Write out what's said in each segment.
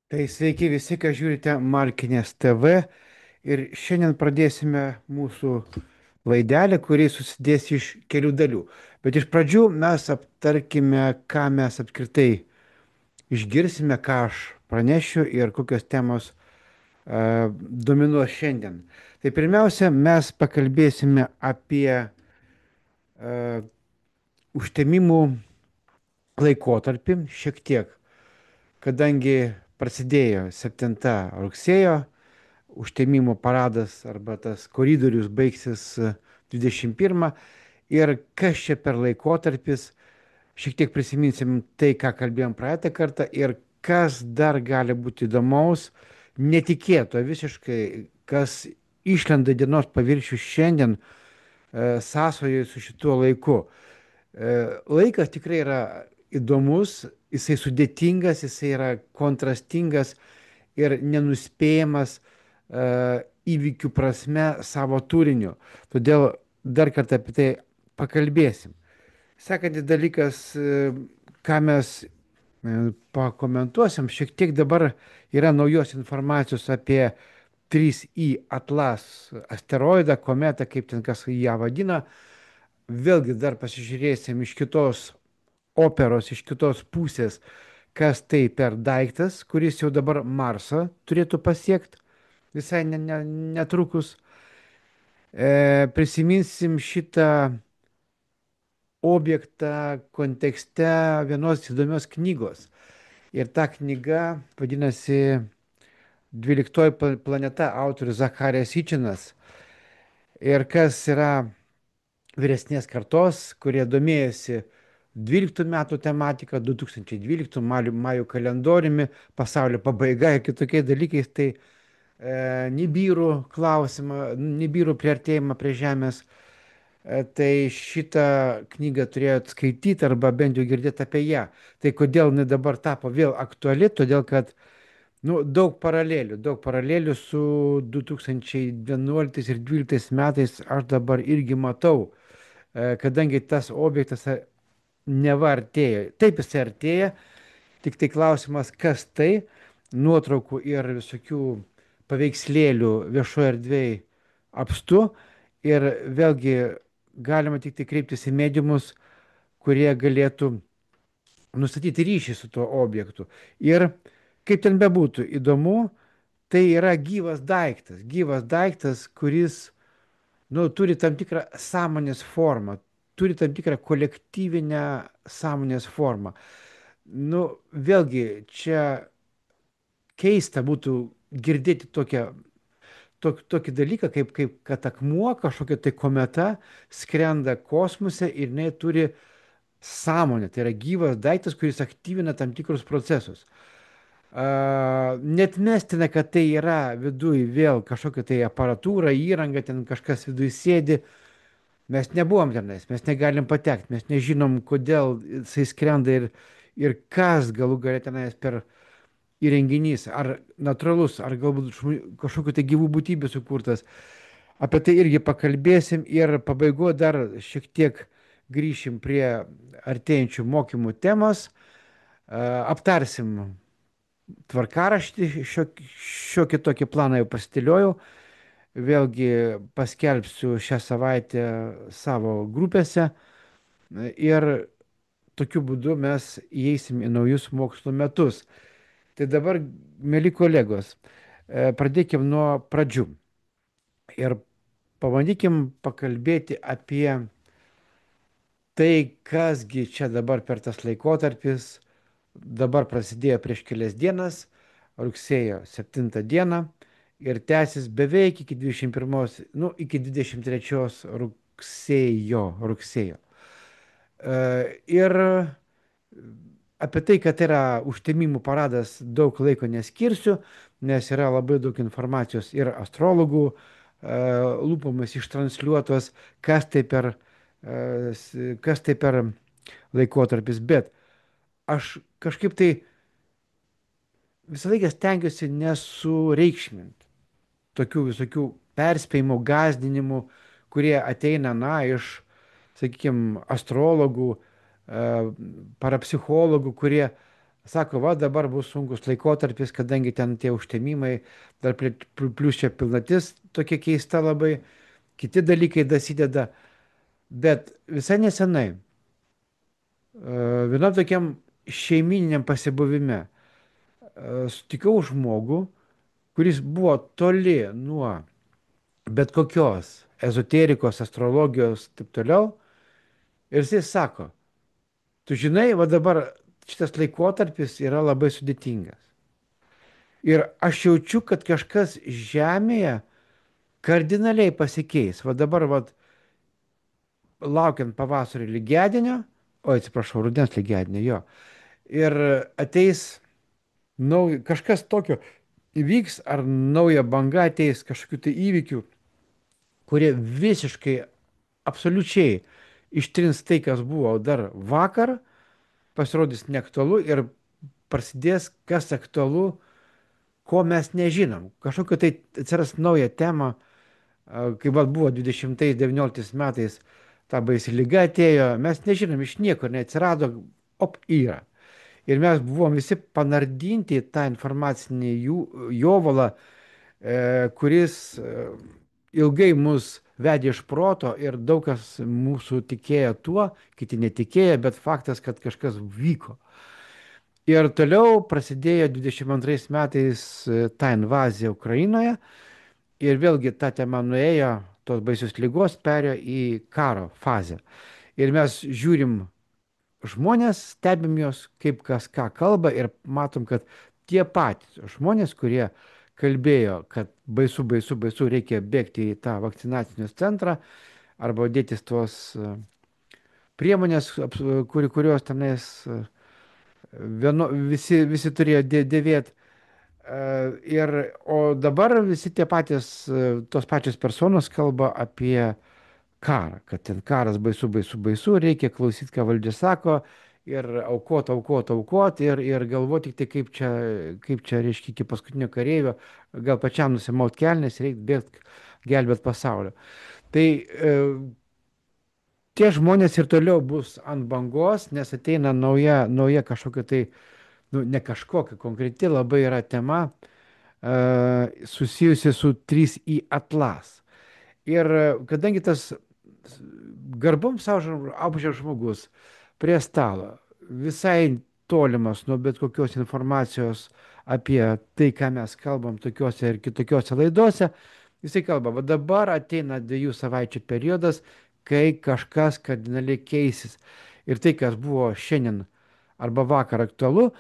Tai sveiki visi, kas žiūrite Markinės TV ir šiandien pradėsime mūsų laidelę, kuri susidės iš kelių dalių. Bet iš pradžių mes aptarkime, ką mes apskritai išgirsime, ką aš pranešiu ir kokios temos dominuos šiandien. Tai pirmiausia, mes pakalbėsime apie užtemimų laikotarpį šiek tiek, kadangi prasidėjo 7 rugsėjo, užtemimo paradas arba tas koridorius baigsis 21 ir kas čia per laikotarpis, šiek tiek prisiminsim tai, ką kalbėjom praeitą kartą ir kas dar gali būti įdomaus, netikėto visiškai, kas išlenda į dienos paviršių šiandien sąsojoje su šituo laiku. Laikas tikrai yra įdomus, jisai sudėtingas, jisai yra kontrastingas ir nenuspėjamas įvykių prasme savo turiniu. Todėl dar kartą apie tai pakalbėsim. Sekantis dalykas, ką mes pakomentuosim, šiek tiek dabar yra naujos informacijos apie 3I Atlas asteroidą, kometą, kaip ten kas ją vadina. Vėlgi dar pasižiūrėsim iš kitos operos, iš kitos pusės, kas tai per daiktas, kuris jau dabar Marsą turėtų pasiekti visai netrukus. Prisiminsim šitą objektą kontekste vienos įdomios knygos. Ir ta knyga vadinasi 12 planeta, autorius Zacharijas Ičinas. Ir kas yra vyresnės kartos, kurie domėjosi 12 metų tematika, 2012 majų kalendoriumi, pasaulio pabaiga ir kitokiais dalykais, tai Nibirų klausimą, Nibirų priartėjimą prie Žemės, tai šitą knygą turėjot skaityti arba bent jau girdėti apie ją. Tai kodėl jinai dabar tapo vėl aktuali? Todėl, kad daug paralelių su 2011 ir 2012 metais aš dabar irgi matau, kadangi tas objektas neva artėja. Taip jis artėja, tik tai klausimas, kas tai, nuotraukų ir visokių paveikslėlių viešoje erdvėje apstu ir vėlgi galima tik tai kreiptis į mediumus, kurie galėtų nustatyti ryšį su tuo objektu. Ir kaip ten bebūtų įdomu, tai yra gyvas daiktas, kuris turi tam tikrą sąmonės formą, turi tam tikrą kolektyvinę sąmonės formą. Vėlgi, čia keista būtų girdėti tokį dalyką, kaip kad akmuo, kažkokia tai kometa skrenda kosmose ir jinai turi sąmonę. Tai yra gyvas daiktas, kuris aktyvina tam tikrus procesus. Net mestina, kad tai yra viduje vėl kažkokia tai aparatūra, įranga, ten kažkas viduje sėdi. Mes nebuvom tenais, mes negalim patekti, mes nežinom, kodėl jisai skrenda ir kas galų galia tenais per įrenginys, ar natūralus, ar galbūt kažkokiu tai gyvų būtybių sukurtas. Apie tai irgi pakalbėsim ir pabaigoje dar šiek tiek grįšim prie artėjančių mokymų temos, aptarsim tvarkaraštį, šiokį tokį planą jau pasidėliojau, vėlgi paskelbsiu šią savaitę savo grupėse ir tokiu būdu mes įeisim į naujus mokslo metus. Tai dabar, mėly kolegos, pradėkim nuo pradžių ir pabandykim pakalbėti apie tai, kasgi čia dabar per tas laikotarpis. Dabar prasidėjo prieš kelias dienas, rugsėjo 7 dieną ir tęsis beveik iki 21, iki 23 rugsėjo. Ir apie tai, kad yra užtemimų paradas, daug laiko neskirsiu, nes yra labai daug informacijos ir astrologų lūpomis ištransliuotos, kas tai per laikotarpis. Bet aš kažkaip tai visą laiką stengiuosi nesureikšminti tokių visokių perspėjimų, gąsdinimų, kurie ateina, iš, sakykime, astrologų, parapsichologų, kurie Sako, va dabar bus sunkus laikotarpis, kadangi ten tie užtemimai, dar plius čia pilnatis tokia keista labai, kiti dalykai dasideda. Bet visai nesenai, vienam tokiam šeimininiam pasibuvime, sutikau žmogų, kuris buvo toli nuo bet kokios ezoterikos, astrologijos, taip toliau. Ir jisai sako, tu žinai, va dabar šitas laikotarpis yra labai sudėtingas. Ir aš jaučiu, kad kažkas Žemėje kardinaliai pasikeis. Va dabar, va, laukiant pavasario lygiadienio, oi, atsiprašau, rudens lygiadienio, jo. Ir ateis kažkas tokio įvyks, ar nauja banga ateis, kažkokių tai įvykių, kurie visiškai, absoliučiai ištrins tai, kas buvo dar vakar, pasirodys neaktualu ir prasidės, kas aktualu, ko mes nežinom. Kažkokia tai atsiras nauja tema, kai vat buvo 20-19 metais ta baisi lyga atėjo, mes nežinom, iš niekur neatsirado, op, yra. Ir mes buvom visi panardinti į tą informacinį jovalą, kuris ilgai mus vedė iš proto ir daug kas mūsų tikėjo tuo, kiti netikėjo, bet faktas, kad kažkas vyko. Ir toliau prasidėjo 22 metais ta invazija Ukrainoje ir vėlgi ta tema nuėjo, tos baisios lygos perėjo į karo fazę. Ir mes žiūrim žmonės, stebim juos, kaip kas ką kalba ir matom, kad tie patys žmonės, kurie kalbėjo, kad baisu, baisu, baisu, reikia bėgti į tą vakcinacinius centrą arba dėtis tuos priemonės, kurios tenais visi turėjo dėvėti. Ir, o dabar visi tie patys, tos pačios personos kalba apie karą, kad ten karas baisu, baisu, baisu, reikia klausyti, ką valdžia sako ir aukot, aukot, aukot ir galvoti tik tai, kaip čia, reiškia, iki paskutinio kareivio, gal pačiam nusimaut kelnes, reikia bėgti, gelbėti pasaulio. Tai tie žmonės ir toliau bus ant bangos, nes ateina nauja kažkokia tai, nu, ne kažkokia konkreti labai yra tema susijusi su 3i atlas. Ir kadangi tas garbaus amžiaus žmogus prie stalo visai tolimas nuo bet kokios informacijos apie tai, ką mes kalbam tokiuose ir kitokiuose laidose, jisai kalba, va dabar ateina 2 savaičių periodas, kai kažkas kardinaliai keisis. Ir tai, kas buvo šiandien arba vakar aktualu,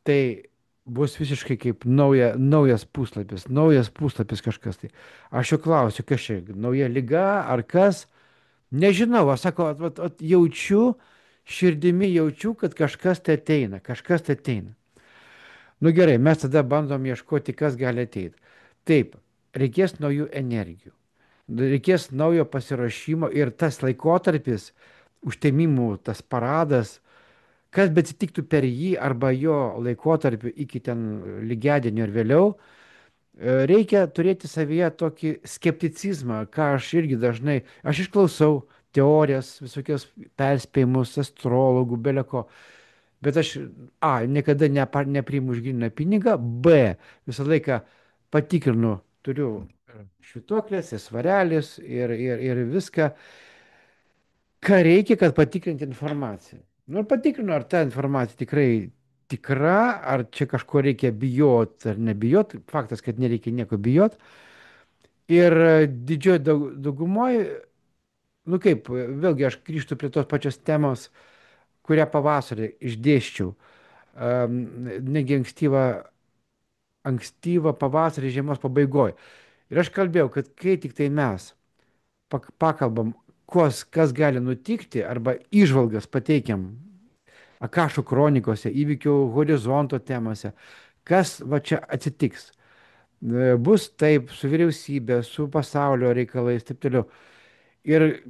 tai bus visiškai kaip naujas puslapis kažkas tai. Aš jo klausiu, kas čia, nauja lyga ar kas? Nežinau, aš sako, jaučiu, širdimi jaučiu, kad kažkas tai ateina, kažkas tai ateina. Nu gerai, mes tada bandom ieškoti, kas gali ateiti. Taip, reikės naujų energijų, reikės naujo pasiruošimo ir tas laikotarpis, užtemimų, tas paradas, kas bet atsitiktų per jį arba jo laikotarpiu iki ten lygiadienio ir vėliau, reikia turėti savyje tokį skepticizmą, ką aš irgi dažnai, aš išklausau teorijas, visokios perspėjimus, astrologų, beleko, bet aš, niekada nepriimu už gryną pinigą, b, visą laiką patikrinu, turiu švituoklės, svarelis ir viską, ką reikia, kad patikrinti informaciją. Nu, ir patikrinu, ar ta informacija tikrai tikra, ar čia kažko reikia bijot ar nebijot. Faktas, kad nereikia nieko bijot. Ir didžioji daugumoje, nu kaip, vėlgi aš grįžtu prie tos pačios temos, kurią pavasarį išdėščiau. Negi ankstyvą pavasarį žiemos pabaigoje. Ir aš kalbėjau, kad kai tik tai mes pakalbam, kas gali nutikti, arba įžvalgas pateikiam Akašų kronikose, įvykių horizonto temose, kas va čia atsitiks. Bus taip su vyriausybė, su pasaulio reikalais, taip toliau. Ir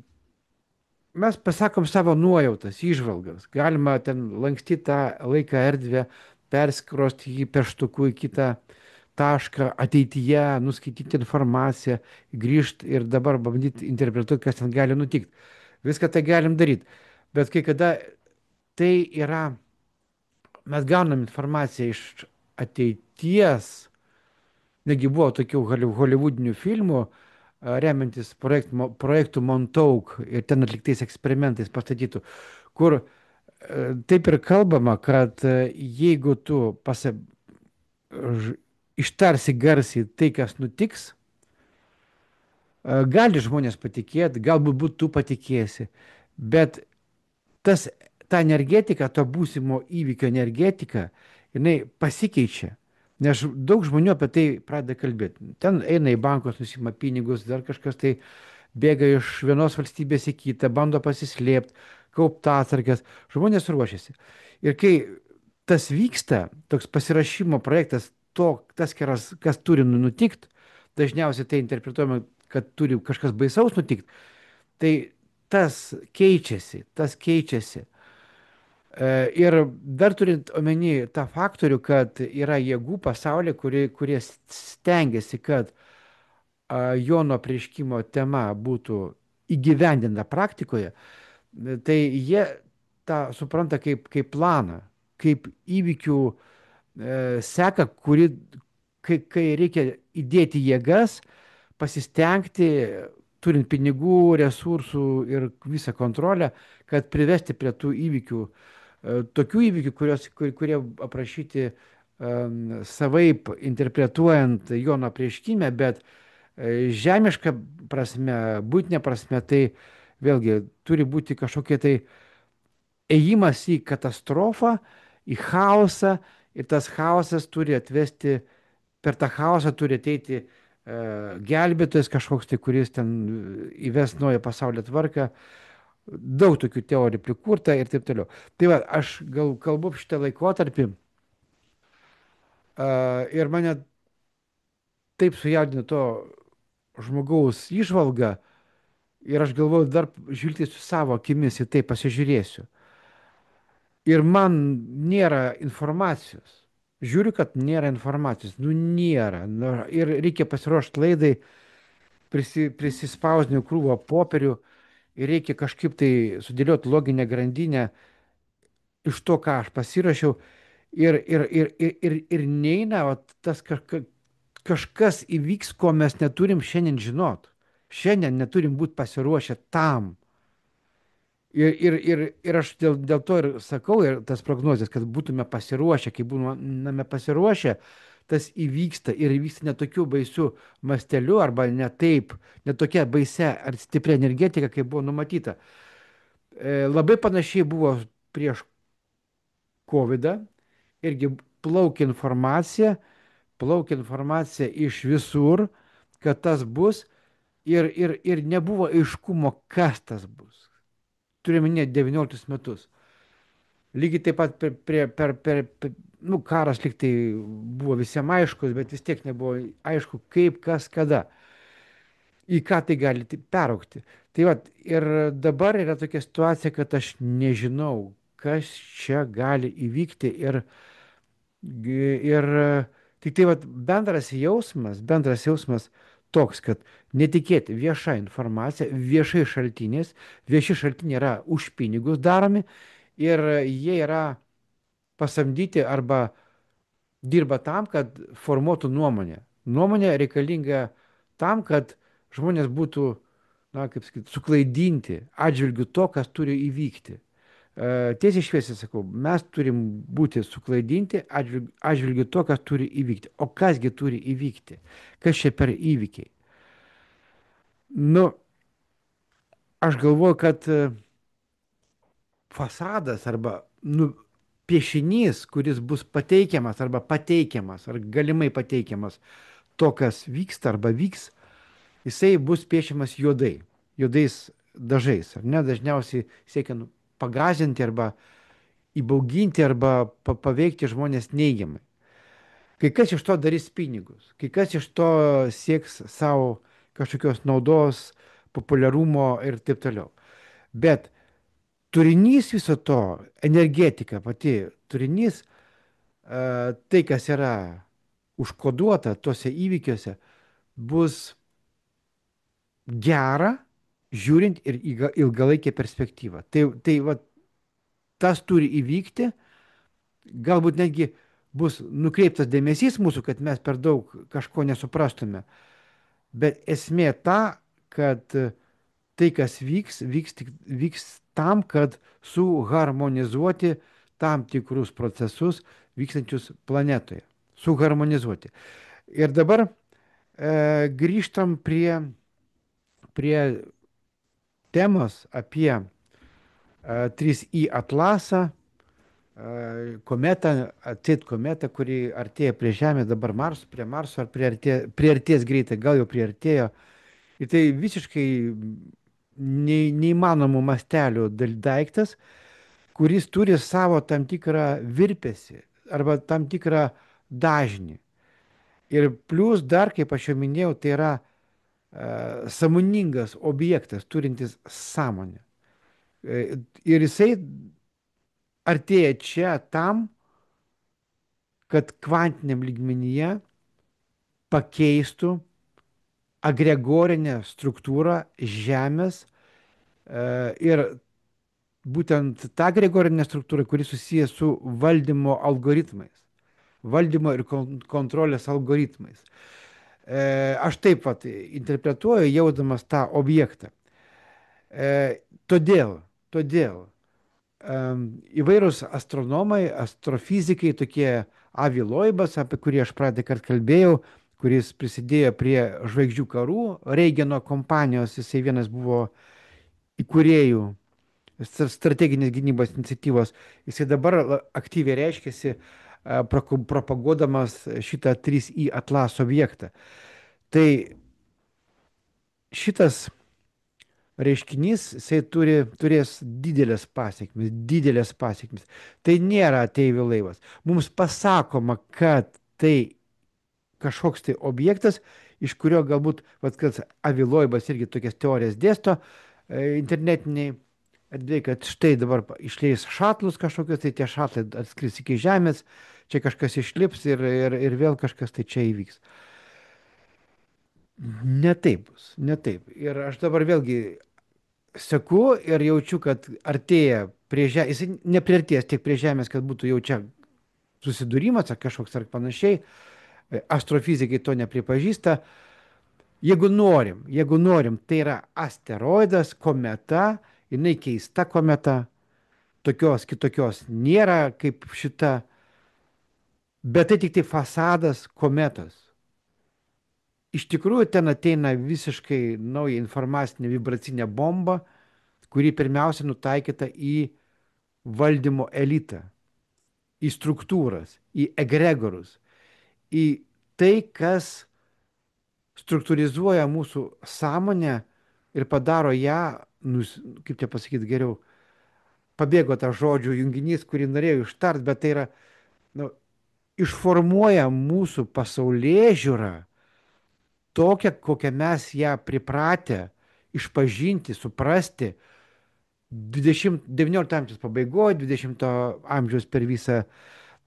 mes pasakom savo nuojautas, įžvalgas. Galima ten lankstyti tą laiką erdvę, perskrosti jį peštuku į kitą tašką, ateityje nuskaityti informaciją, grįžti ir dabar bandyti interpretuoti, kas ten gali nutikti. Viską tai galim daryti. Bet kai kada tai yra mes gaunam informaciją iš ateities, negi buvo tokių holivudinių filmų, remiantis projektų Montauk ir ten atliktais eksperimentais pastatytų, kur taip ir kalbama, kad jeigu tu ž- ištarsi garsiai tai, kas nutiks, gali žmonės patikėti, galbūt tu patikėsi, bet tas, ta energetika, to būsimo įvykio energetika, jinai pasikeičia. Nes daug žmonių apie tai pradeda kalbėti. Ten eina į bankus, nusima pinigus, dar kažkas tai bėga iš vienos valstybės į kitą, bando pasislėpti, kaupta atsargas. Žmonės ruošiasi. Ir kai tas vyksta, toks pasirašymo projektas, tas, kas turi nutikti, dažniausiai tai interpretuojama, kad turi kažkas baisaus nutikti, tai tas keičiasi. Ir dar turint omeny tą faktorių, kad yra jėgų pasaulyje, kurie stengiasi, kad Jono apreiškimo tema būtų įgyvendinta praktikoje, tai jie tą supranta kaip planą, kaip įvykių seką, kai reikia įdėti jėgas, pasistengti, turint pinigų, resursų ir visą kontrolę, kad privesti prie tų įvykių, tokių įvykių, kurie aprašyti savaip interpretuojant Jono apreiškime, bet žemiška prasme, būtinė prasme, tai vėlgi turi būti kažkokie tai ėjimas į katastrofą, į chaosą ir tas chaosas turi atvesti, per tą chaosą turi ateiti gelbėtojas kažkoks tai, kuris ten įves naują pasaulio tvarką. Daug tokių teorijų prikurta ir taip toliau. Tai va, aš gal kalbu apie šitą laikotarpį ir mane taip sujaudino to žmogaus įžvalga ir aš galvoju, dar žvilgtėsiu savo akimis į tai pasižiūrėsiu. Ir man nėra informacijos. Žiūriu, kad nėra informacijos. Nu, nėra. Nu, ir reikia pasiruošti laidai, prisispausdinti krūvą popierių ir reikia kažkaip tai sudėlioti loginę grandinę iš to, ką aš pasirašiau. Ir neina, o tas kažkas įvyks, ko mes neturim šiandien žinot. Šiandien neturim būti pasiruošę tam. Ir aš dėl to ir sakau, ir tas prognozijas, kad būtume pasiruošę, kai būname pasiruošę, tas įvyksta ir įvyksta netokiu baisiu masteliu arba ne taip, netokia baisia ar stipria energetika, kaip buvo numatyta. Labai panašiai buvo prieš COVID, irgi plaukia informacija iš visur, kad tas bus ir nebuvo aiškumo, kas tas bus. Turime minėti 19 metus. Lygiai taip pat nu, karas liktai buvo visiems aiškus, bet vis tiek nebuvo aišku, kaip, kas, kada, į ką tai gali peraukti. Tai va, ir dabar yra tokia situacija, kad aš nežinau, kas čia gali įvykti ir tik tai va, bendras jausmas toks, kad netikėti vieša informacija, vieši šaltiniai yra už pinigus daromi ir jie yra pasamdyti arba dirba tam, kad formuotų nuomonę. Nuomonė reikalinga tam, kad žmonės būtų, na, kaip sakyti, suklaidinti atžvilgiu to, kas turi įvykti. Tiesiai šviesiai sakau, mes turim būti suklaidinti atžvilgiu to, kas turi įvykti. O kasgi turi įvykti? Kas čia per įvykiai? Nu, aš galvoju, kad fasadas arba piešinys, kuris bus pateikiamas arba pateikiamas, ar galimai pateikiamas to, kas vyksta arba vyks, jisai bus piešiamas juodais dažais, ar ne, dažniausiai siekiant pagazinti arba įbauginti arba paveikti žmonės neigiamai. Kai kas iš to darys pinigus, kai kas iš to sieks savo kažkokios naudos, populiarumo ir taip toliau. Bet turinys viso to, energetika pati, turinys, tai, kas yra užkoduota tuose įvykiuose, bus gera, žiūrint ir ilgalaikę perspektyvą. Tai va, tas turi įvykti galbūt netgi bus nukreiptas dėmesys mūsų, kad mes per daug kažko nesuprastume. Bet esmė ta, kad tai, kas vyks tam, kad suharmonizuoti tam tikrus procesus vykstančius planetoje. Suharmonizuoti. Ir dabar grįžtam prie temos apie 3i atlasą, kometą, Atit kometą, kuri artėja prie Žemės, dabar prie Marso, ar priartės greitai, gal jau priartėjo. Ir tai visiškai neįmanomų mastelių daiktas, kuris turi savo tam tikrą virpesį arba tam tikrą dažnį. Ir plus dar, kaip aš jau minėjau, tai yra sąmoningas objektas, turintis sąmonę. Ir jisai artėja čia tam, kad kvantiniam lygmenyje pakeistų agregorinę struktūrą Žemės ir būtent tą agregorinę struktūrą, kuri susijęs su valdymo algoritmais, valdymo ir kontrolės algoritmais. Aš taip pat interpretuoju, jausdamas tą objektą. Todėl įvairūs astronomai, astrofizikai, tokie Avi Loibas, apie kurį aš pradėję kartą kalbėjau, kuris prisidėjo prie žvaigždžių karų, Reigeno kompanijos, jisai vienas buvo įkūrėjų strateginės gynybos iniciatyvos, jisai dabar aktyviai reiškiasi, propaguodamas šitą 3i atlaso objektą. Tai šitas reiškinys, jisai turės didelės pasiekmes. Tai nėra ateivių laivas. Mums pasakoma, kad tai kažkoks tai objektas, iš kurio galbūt, vat, kad Avi Loibas irgi tokias teorijas dėsto internetiniai, kad štai dabar išleis šatlus kažkokius, tai tie šatlai atskris iki Žemės, čia kažkas išlips ir vėl kažkas tai čia įvyks. Ne taip bus, ne taip. Ir aš dabar vėlgi seku ir jaučiu, kad artėja prie Žemės, jis nepriartės tiek prie Žemės, kad būtų jau čia susidūrimas ar kažkoks ar panašiai. Astrofizikai to nepripažįsta. Jeigu norim, tai yra asteroidas, kometa, jinai keista kometa, tokios kitokios nėra kaip šita, bet tai tik tai fasadas kometos. Iš tikrųjų, ten ateina visiškai nauja informacinė vibracinė bomba, kuri pirmiausia nutaikyta į valdymo elitą, į struktūras, į egregorus, į tai, kas struktūrizuoja mūsų sąmonę ir padaro ją, kaip čia pasakyti geriau, pabėgo tas žodžių junginys, kurį norėjau ištart, bet tai yra, išformuoja mūsų pasaulėžiūrą tokią, kokią mes ją pripratę išpažinti, suprasti 19 amžiaus pabaigoje, 20 amžiaus per visą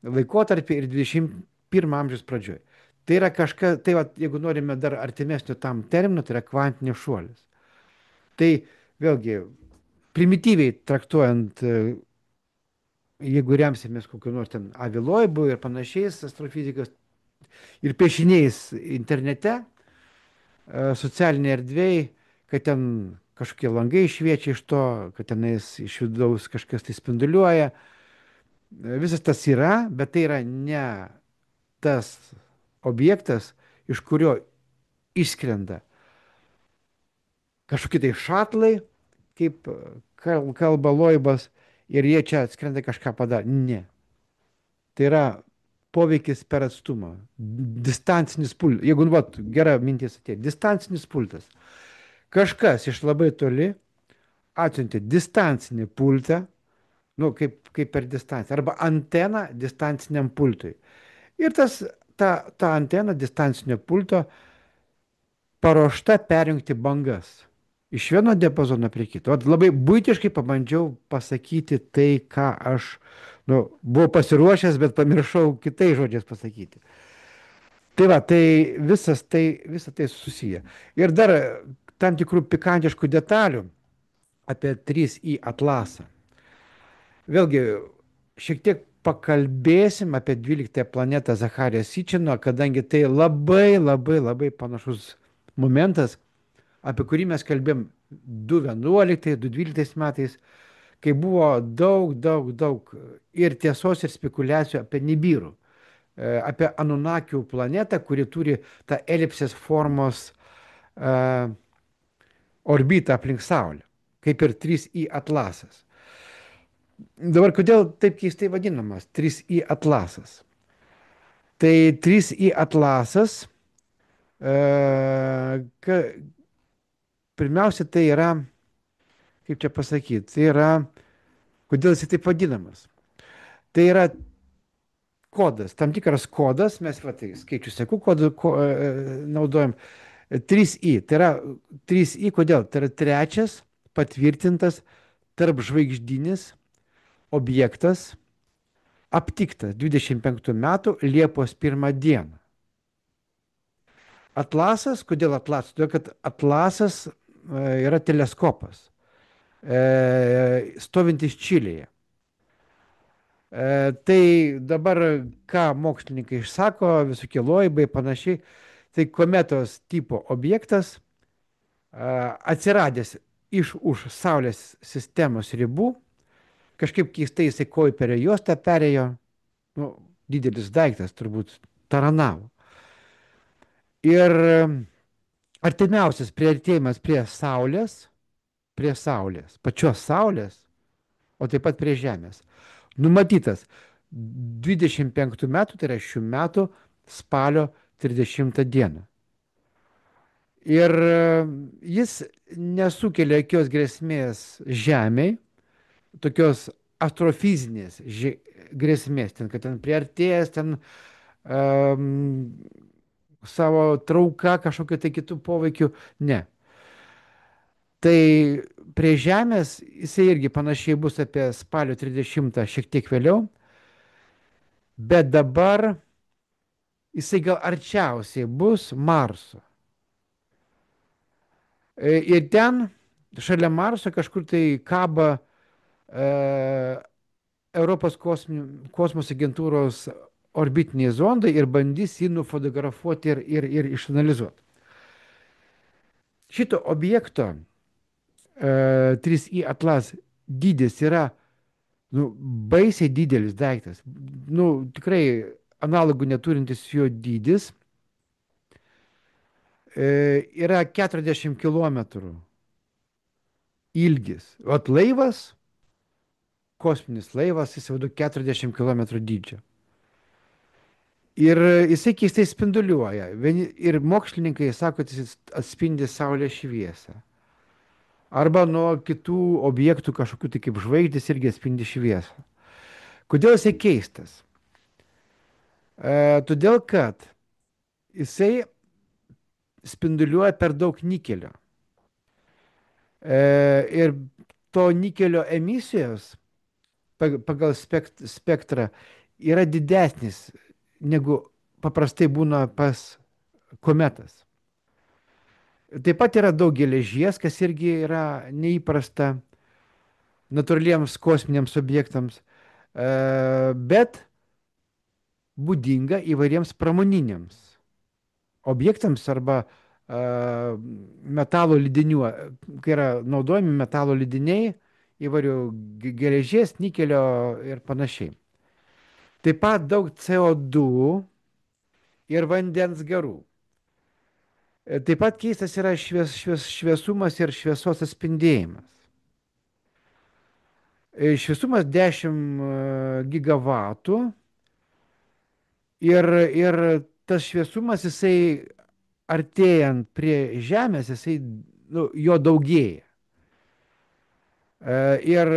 laikotarpį ir 21 amžiaus pradžioje. Tai yra kažkas, tai va, jeigu norime dar artimesnio tam termino, tai yra kvantinis šuolis. Tai vėlgi, primityviai traktuojant, jeigu remsimės kokiu nors ten Avi Loibu ir panašiais astrofizikas ir piešiniais internete, socialinėje erdvėje, kad ten kažkokie langai šviečia iš to, kad tenais iš vidaus kažkas tai spinduliuoja. Visas tas yra, bet tai yra ne tas objektas, iš kurio išskrenda kažkokie tai šatlai, kaip kalba Loibas, ir jie čia atskrenda kažką padarė. Ne. Tai yra poveikis per atstumą. Distancinis pultas. Jeigu, gera mintis atėjo, distancinis pultas. Kažkas iš labai toli atsiuntė distancinį pultą, kaip per distanciją, arba anteną distanciniam pultui. Ir ta antena distancinio pulto paruošta perjungti bangas iš vieno diapazono prie kito. Labai buitiškai pabandžiau pasakyti tai, ką aš buvau pasiruošęs, bet pamiršau kitais žodžiais pasakyti. Tai va, tai visa tai susiję. Ir dar tam tikrų pikantiškų detalių apie 3i atlasą. Vėlgi, šiek tiek pakalbėsim apie 12 planetą Zacharija Sičino, kadangi tai labai panašus momentas, apie kurį mes kalbėjom 2011, 2012 metais, kai buvo daug ir tiesos, ir spekulacijų apie Nibirų, apie Anunakių planetą, kuri turi tą elipsės formos e, orbitą aplink Saulę, kaip ir 3i atlasas. Dabar kodėl taip keistai vadinamas 3i atlasas? Tai 3i atlasas, e, ka, pirmiausia, tai yra, kaip čia pasakyti, tai yra, kodėl jis taip vadinamas? Tai yra kodas, tam tikras kodas, mes va, tai skaičių sekų kodų naudojam. 3i, tai yra 3i, kodėl? Tai yra trečias patvirtintas tarp žvaigždinis objektas aptiktas 25 metų Liepos 1 dieną. Atlasas, kodėl atlasas? Todėl, kad atlasas yra teleskopas, stovintis Čilėje. Tai dabar, ką mokslininkai išsako, visokie loibai panašiai, tai kometos tipo objektas, atsiradęs už Saulės sistemos ribų, kažkaip keistai jisai Kuiperio juostą perėjo, nu, didelis daiktas turbūt taranavo. Ir artimiausias priartėjimas prie Saulės, pačios Saulės, o taip pat prie Žemės, numatytas 25 metų, tai yra šių metų spalio 30 dieną. Ir jis nesukelia jokios grėsmės Žemei, tokios astrofizinės grėsmės, ten, kad ten priartėjęs, ten savo trauka kažkokiu tai kitų poveikių, ne. Tai prie Žemės jisai irgi panašiai bus apie spalio 30 šiek tiek vėliau, bet dabar jisai gal arčiausiai bus Marso. Ir ten, šalia Marso, kažkur tai kaba Europos kosmoso agentūros orbitiniai zondai ir bandys jį nufotografuoti ir išanalizuoti. Šito objekto 3i atlas dydis yra, nu, baisiai didelis daiktas. Nu, tikrai analogų neturintis jo dydis. Yra 40 km ilgis. O laivas, kosminis laivas, jis vadu 40 km dydžio. Ir jisai keistai spinduliuoja. Ir mokslininkai sako, kad jis atspindi Saulės šviesą. Arba nuo kitų objektų kažkokių tai kaip žvaigždės irgi atspindi šviesą. Kodėl jisai keistas? Todėl, kad jisai spinduliuoja per daug nikelio. Ir to nikelio emisijos pagal spektrą yra didesnis negu paprastai būna pas kometas. Taip pat yra daug geležies, kas irgi yra neįprasta natūraliems kosminiams objektams, bet būdinga įvairiems pramoniniams objektams arba metalo lydinių, kai yra naudojami metalo lydiniai, įvairių geležies, nikelio ir panašiai. Taip pat daug CO2 ir vandens garų. Taip pat keistas yra šviesumas ir šviesos atspindėjimas. Šviesumas 10 gigavatų ir tas šviesumas, jisai artėjant prie Žemės, jisai, nu, jo daugėja. Ir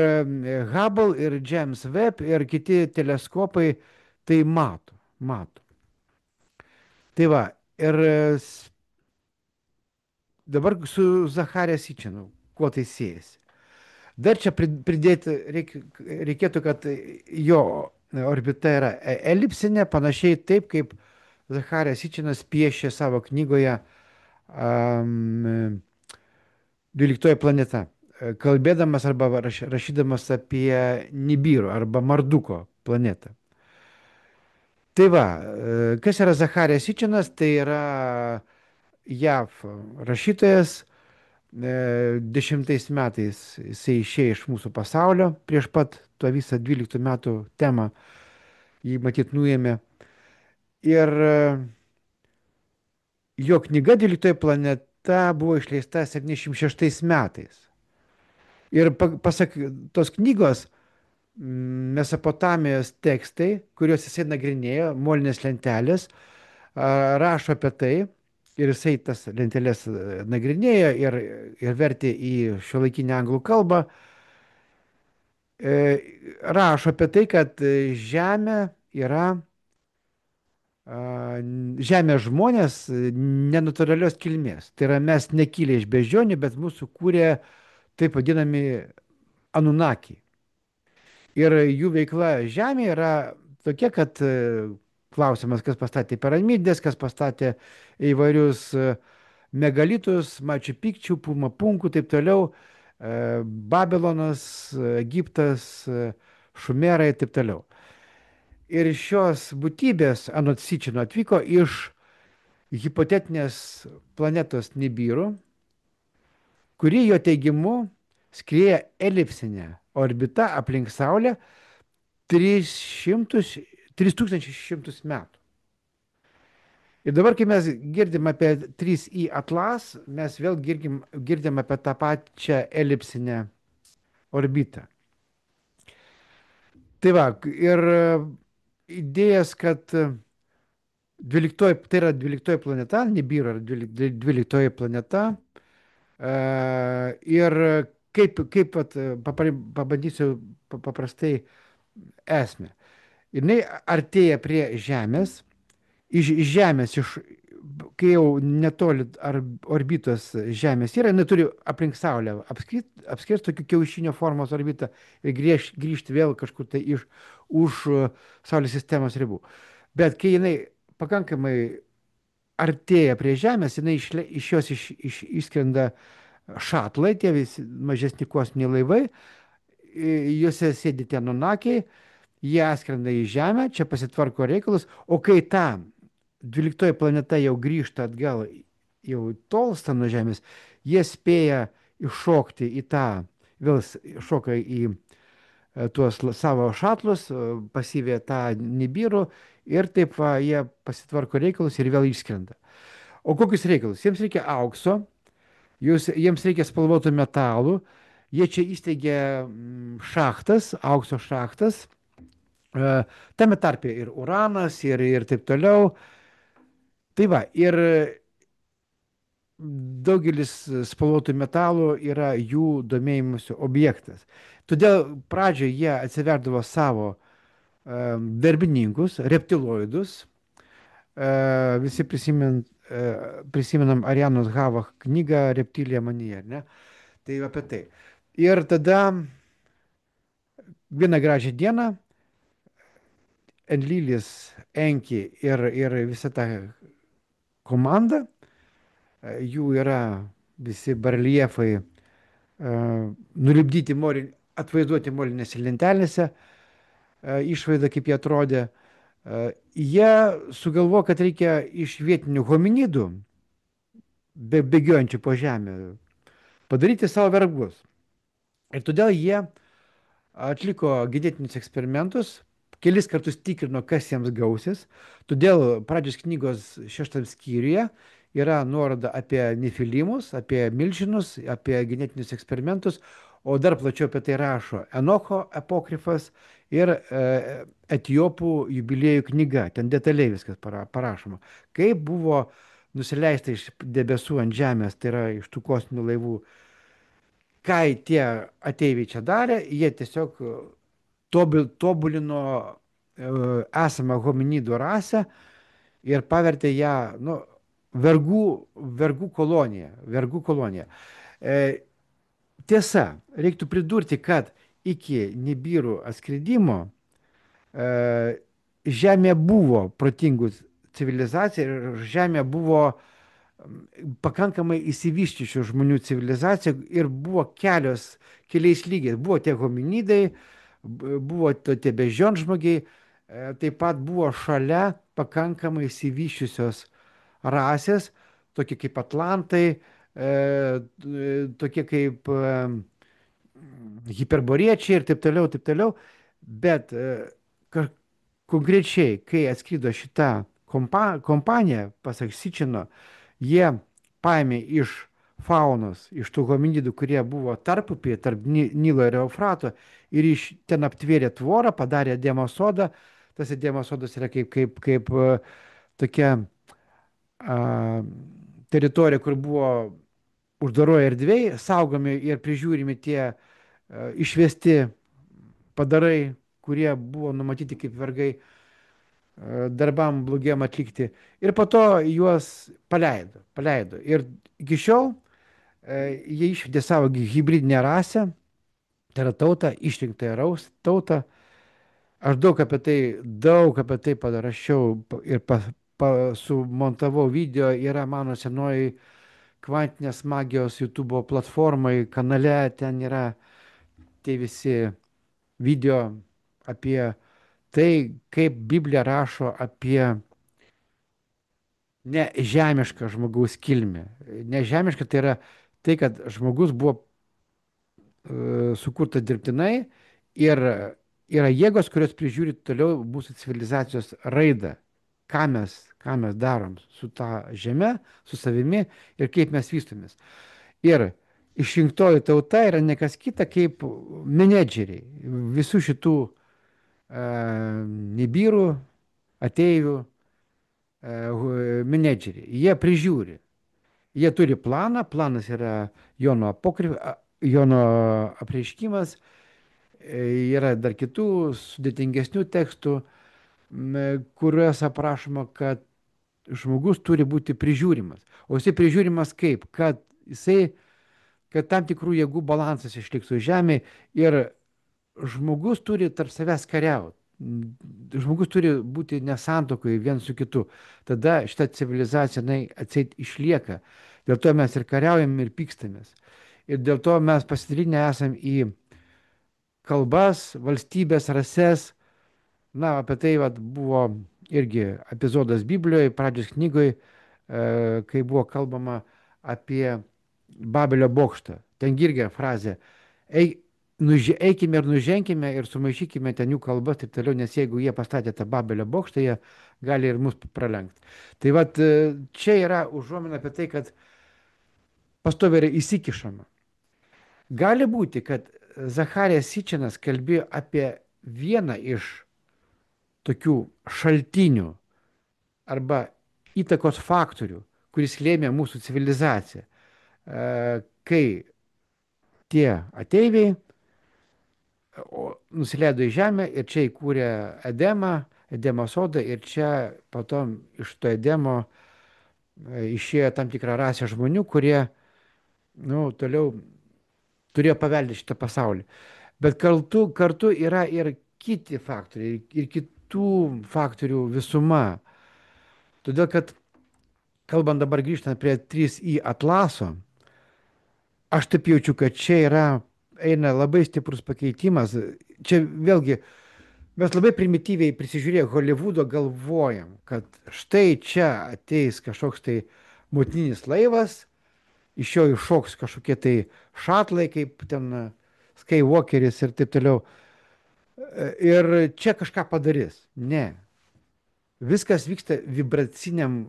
Hubble, ir James Webb, ir kiti teleskopai tai mato. Tai va, ir dabar su Zacharija Sičinu, kuo tai siejasi. Dar čia pridėti reikėtų, kad jo orbita yra elipsinė, panašiai taip, kaip Zacharijas Sičinas piešė savo knygoje 12 planeta, kalbėdamas arba rašydamas apie Nibirų arba Marduko planetą. Tai va, kas yra Zacharijas Sičinas, tai yra JAV rašytojas. 10 metais jisai išėjo iš mūsų pasaulio, prieš pat tą visą 12 metų temą jį matyt nuėmė. Ir jo knyga 12 planeta buvo išleista 76 metais. Ir pasak tos knygos, Mesopotamijos tekstai, kuriuos jisai nagrinėjo, molinės lentelės, rašo apie tai, ir jisai tas lentelės nagrinėjo ir vertė į šiuolaikinę anglų kalbą, rašo apie tai, kad Žemė yra Žemės žmonės nenatūralios kilmės. Tai yra mes nekilę iš beždžionių, bet mūsų kūrė taip vadinami Anunnaki. Ir jų veikla Žemėje yra tokia, kad klausimas, kas pastatė piramidės, kas pastatė įvairius megalitus, Maču Pikčių, Pumapunkų, taip toliau, Babilonas, Egiptas, Šumerai ir taip toliau. Ir šios būtybės, anot Sičino, atvyko iš hipotetinės planetos Nibiru, kuri jo teigimu skrieja elipsinę orbitą aplink Saulę 3600 metų. Ir dabar, kai mes girdim apie 3i Atlas, mes vėl girdim apie tą pačią elipsinę orbitą. Tai va, ir idėjas, kad 12, tai yra 12 planeta, Nibiru yra 12 planeta. Ir kaip vat, pabandysiu paprastai esmę. Jinai artėja prie Žemės, iš Žemės, kai jau netoli orbitos Žemės yra, jinai turi aplink Saulę apskristi tokį kiaušinio formos orbitą ir grįžti vėl kažkur tai už Saulės sistemos ribų. Bet kai jinai pakankamai artėja prie Žemės, jinai iš jos išskrenda šatlai, tie visi mažesni kosminiai laivai, juose sėdi tie Anunakiai, jie skrenda į Žemę, čia pasitvarko reikalus, o kai ta 12 planeta jau grįžta atgal, jau tolsta nuo Žemės, jie spėja iššokti į tą, vėl šoka į tuos savo šatlus, pasivė tą Nibirų ir taip va, jie pasitvarko reikalus ir vėl išskrenda. O kokius reikalus? Jiems reikia aukso, jiems reikia spalvotų metalų, jie čia įsteigė šachtas, aukso šachtas, tame tarpe ir uranas ir taip toliau. Tai va, ir daugelis spalvotų metalų yra jų domėjimuose objektas. Todėl pradžioje jie atsiverdavo savo darbininkus, reptiloidus. Visi prisimenam Arianos Havach knygą Reptilija manyje, ne? Tai apie tai. Ir tada vieną gražią dieną Enlilis, Enki ir visa ta komanda, jų yra visi bareliefai nulipdyti, atvaizduoti molinėse lentelėse, išvaizda kaip jie atrodė. Jie sugalvojo, kad reikia iš vietinių hominidų, bėgiojančių po žemę, padaryti savo vergus. Ir todėl jie atliko genetinius eksperimentus, kelis kartus tikrino, kas jiems gausis. Todėl pradžios knygos 6 skyriuje yra nuoroda apie nefilimus, apie milžinus, apie genetinius eksperimentus, o dar plačiau apie tai rašo Enocho apokrifas ir Etiopų jubiliejų knyga. Ten detaliai viskas parašoma. Kaip buvo nusileista iš debesų ant žemės, tai yra iš tų kosminių laivų, ką tie ateiviai čia darė, jie tiesiog tobulino esamą hominidų rasę ir pavertė ją vergų koloniją. Tiesa, reiktų pridurti, kad iki Nibirų atskridimo Žemė buvo protingų civilizacija ir Žemė buvo pakankamai įsivyščiusių žmonių civilizacija ir buvo keliais lygiais. Buvo tie hominidai, buvo tie beždžionžmogiai, taip pat buvo šalia pakankamai išsivysčiusios rasės, tokie kaip atlantai, tokie kaip hiperboriečiai ir taip toliau, bet ka- konkrečiai, kai atskrido šita kompanija, pasak Sičino, jie paėmė iš faunos, iš tų hominidų, kurie buvo tarpupyje, tarp Nilo ir Eufrato, ir iš ten aptvėrė tvorą, padarė Edemo sodą. Tas Edemo sodas yra kaip tokia a, teritorija, kur buvo uždaroje erdvėje, saugomi ir prižiūrimi tie išvesti padarai, kurie buvo numatyti kaip vergai darbam blogiem atlikti. Ir po to juos paleido. Ir iki šiol jie išvedė savo hybridinę rasę, tai yra tautą, išrinktąją tautą. Aš daug apie tai parašiau ir sumontavau video, yra mano senoji kvantinės magijos YouTube platformai, kanale, ten yra tie visi video apie tai, kaip Biblija rašo apie nežemišką žmogaus kilmę. Nežemiška tai yra tai, kad žmogus buvo sukurtas dirbtinai ir yra jėgos, kurios prižiūri toliau mūsų civilizacijos raidą. Ką mes darom su ta žeme, su savimi ir kaip mes vystomės. Ir išrinktoji tauta yra ne kas kita kaip menedžeriai visų šitų nibyrų, ateivių, menedžeriai. Jie prižiūri. Jie turi planą, planas yra Jono apreiškimas, yra dar kitų sudėtingesnių tekstų, kuriuos aprašoma, kad žmogus turi būti prižiūrimas. O jisai prižiūrimas kaip? Kad tam tikrų jėgų balansas išliktų žemėje ir žmogus turi tarp savęs kariauti. Žmogus turi būti nesantokoje vien su kitu. Tada šita civilizacija, jinai atseit išlieka. Dėl to mes ir kariaujam, ir pykstamės. Ir dėl to mes pasidalinę esam į kalbas, valstybės, rases. Na, apie tai vat, buvo irgi epizodas Biblijoje, pradžios knygoje, kai buvo kalbama apie Babelio bokštą. Ten irgi frazė, eikime ir nuženkime ir sumaišykime ten jų kalbas ir taip toliau, nes jeigu jie pastatė tą Babelio bokštą, jie gali ir mus pralenkti. Tai vat čia yra užuomina apie tai, kad pastoviai yra įsikišama. Gali būti, kad Zacharijas Sičinas kalbėjo apie vieną iš tokių šaltinių arba įtakos faktorių, kuris lėmė mūsų civilizaciją, kai tie ateiviai nusileido į žemę ir čia įkūrė Edemo sodą ir čia po to iš to Edemo išėjo tam tikrą rasę žmonių, kurie toliau turėjo paveldėti šitą pasaulį. Bet kartu yra ir kiti faktoriai, ir kitų faktorių visuma. Todėl, kad kalbant dabar grįžtant prie 3i atlaso, aš taip jaučiu, kad čia eina labai stiprus pakeitimas. Čia vėlgi mes labai primityviai prisižiūrėję Hollywoodo galvojam, kad štai čia ateis kažkoks tai motininis laivas, iš jo iššoks kažkokie tai šatlai, kaip ten Skywalkeris ir taip toliau. Ir čia kažką padarys. Ne. Viskas vyksta vibraciniam,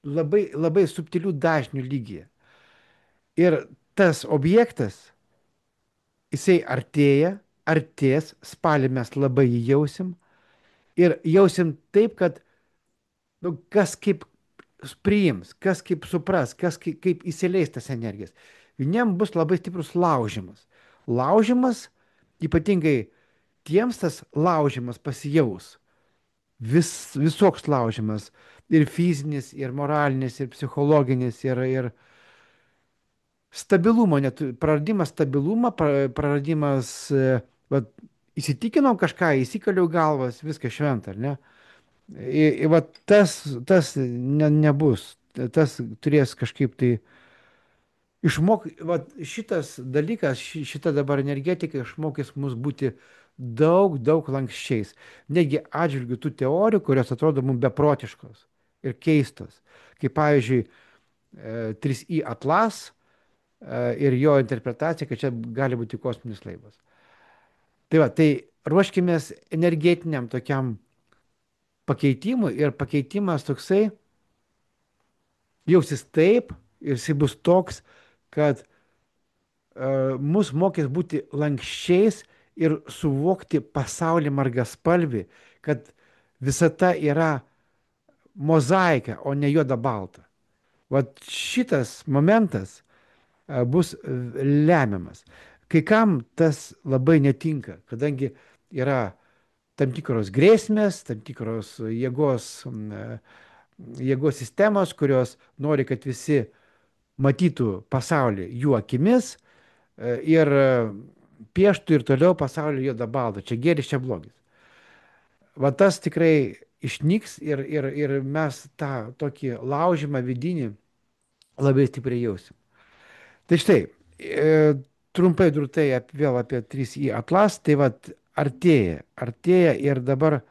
labai, labai subtilių dažnių lygyje. Ir tas objektas, jisai artės, spalį mes labai jį jausim. Ir jausim taip, kad kas kaip priims, kas kaip supras, kas kaip įsileis tas energijas. Vieniem bus labai stiprus laužimas. Laužimas, ypatingai tiems tas laužimas pasijaus. Visoks laužimas. Ir fizinis, ir moralinis, ir psichologinis, ir stabilumo, net praradimas stabilumą, praradimas, vat, įsitikinau kažką, įsikaliau galvas, viskas šventa, ar ne? Ir va tas nebus, tas turės kažkaip tai Vat šitas dalykas, šita dabar energetika išmokys mus būti daug, daug lankščiais. Negi atžvilgių tų teorijų, kurios atrodo mums beprotiškos ir keistos. Kaip pavyzdžiui, 3i atlas ir jo interpretacija, kad čia gali būti kosminis laivas. Tai va, tai ruoškimės energetiniam tokiam pakeitimui ir pakeitimas toksai jausis taip ir jisai bus toks, kad mus mokys būti lankščiais ir suvokti pasaulį margaspalvį, kad visata yra mozaika, o ne juoda balta. Vat šitas momentas bus lemiamas. Kai kam tas labai netinka, kadangi yra tam tikros grėsmės, tam tikros jėgos sistemos, kurios nori, kad visi matytų pasaulį jų akimis ir pieštų ir toliau pasaulį juodą baltą. Čia gėris, čia blogis. Va tas tikrai išnyks ir mes tą tokį laužimą vidinį labai stipriai jausim. Tai štai, trumpai drūtai vėl apie 3i atlas, tai va artėja ir dabar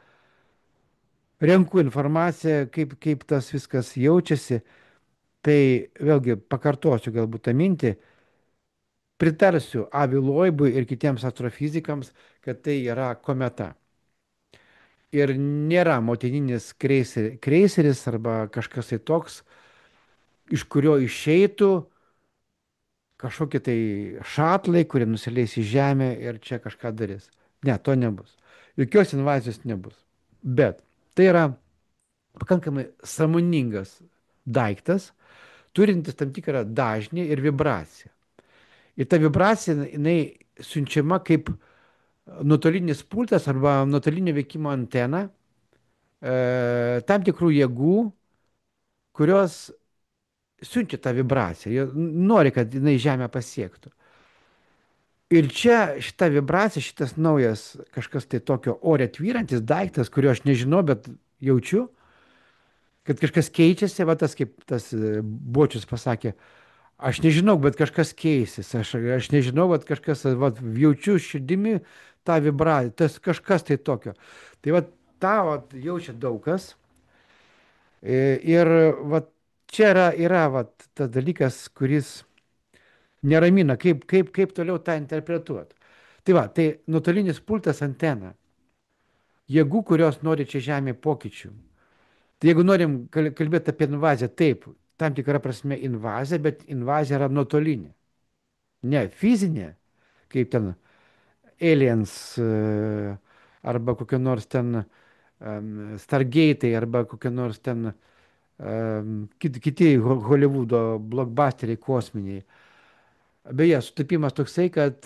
renku informaciją, kaip tas viskas jaučiasi. Tai vėlgi pakartosiu galbūt tą mintį, pritarsiu Avi Loibui ir kitiems astrofizikams, kad tai yra kometa. Ir nėra motininis kreiseris arba kažkas tai toks, iš kurio išeitų kažkokie tai šatlai, kurie nusileis į žemę ir čia kažką darys. Ne, to nebus. Jokios invazijos nebus. Bet tai yra pakankamai sąmoningas daiktas, turintis tam tikrą dažnį ir vibraciją. Ir ta vibracija, jinai siunčiama kaip nuotolinis pultas arba nuotolinio veikimo antena tam tikrų jėgų, kurios siunčia tą vibraciją. Jie nori, kad jinai žemę pasiektų. Ir čia šita vibracija, šitas naujas kažkas tai tokio ore tvyrantis daiktas, kurio aš nežinau, bet jaučiu, kad kažkas keičiasi, va tas kaip tas Bočius pasakė, aš nežinau, bet kažkas keisis, aš nežinau, bet kažkas, va, jaučiu širdimi tą vibraciją, tas kažkas tai tokio. Tai va tą va, jaučia daug kas. Ir va čia yra va, tas dalykas, kuris neramina, kaip toliau tą interpretuoti. Tai va, tai nuotolinis pultas antena. Jėgų, kurios nori čia žemė pokyčių. Tai jeigu norim kalbėti apie invaziją, taip, tam tikra prasme invazija, bet invazija yra nuotolinė. Ne fizinė, kaip ten aliens arba kokie nors ten Stargate'ai arba kokie nors ten kiti Hollywoodo blockbusteriai kosminiai. Beje, sutapimas toksai, kad